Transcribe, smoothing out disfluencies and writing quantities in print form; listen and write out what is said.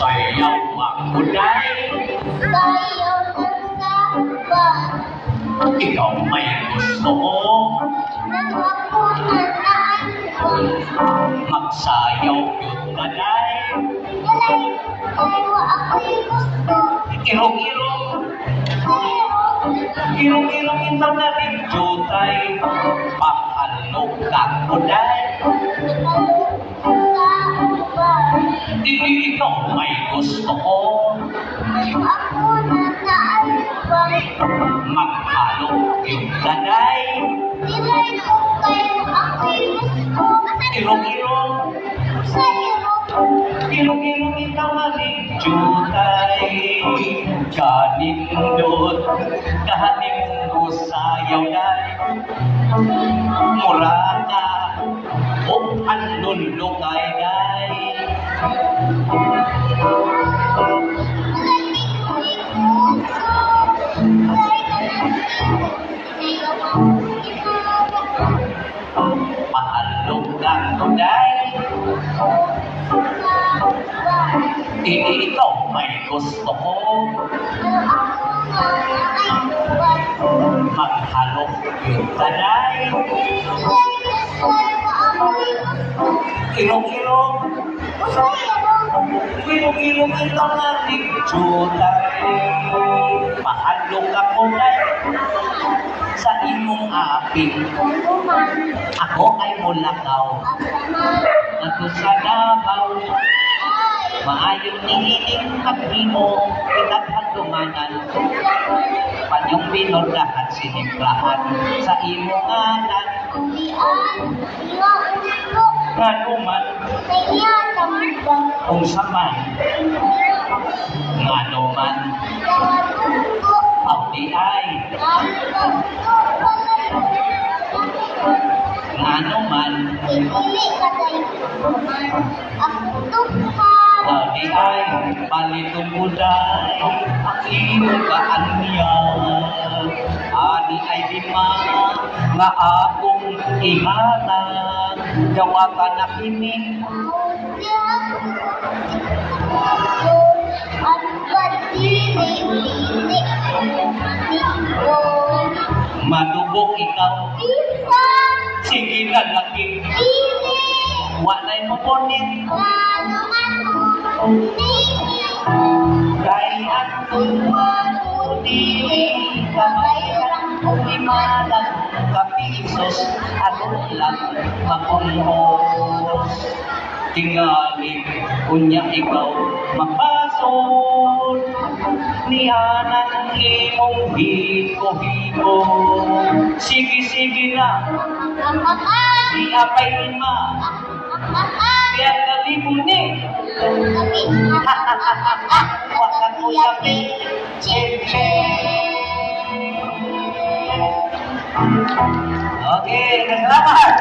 Sayaw ako dahil Sayaw ng laban. ikaw may gusto mo. Nang ako na naiwan. Magsayaw yun ka dahil Galay tayo ako'y gusto. irong-irong, Sayaw irong-irong ito na rin jutay. Pakalog ka ko dahil ikaw may gusto ko. ako na naiwan. Maghalong yung ganay. Dilay ko kayo ako'y gusto. Irong-irong, Sayaw ilong-ilong ikaw na rin jutay. Kanindot, kahanin mo sayaw dahil mura ka o panlulukay dahil pahalong ka ko dahil ikaw may gusto ko. Maghalong yung ganay. Ilong-ilong, ilong-ilong ito na rin jutay. Pahalong ka ko dahil sa imong aping. Ako ay mulakaw. Ako sa Davao. Maayong nihiling paghimo, pinaghadumanan. Panyong pinurdahan, sinimplahan sa imong anan. Nganuman, kung saman, nganuman, ang di ay, nganuman, di ay, palitong buday, ang iyong kaanya. Ani ay lima, nga akong ihana, jawata na kini. Madubok ikaw, sige na laki, walay mo ponit. Dahil ang tuwan mo dili, kamay lang umimalang kapisos, ano lang makulhos. Tingali, kunya ikaw mapasol, niyanan imong hiko-hiko. Sige na, iapay lima, biar kalibuni. Wakan mo yapi, cheche. Okay, salamat.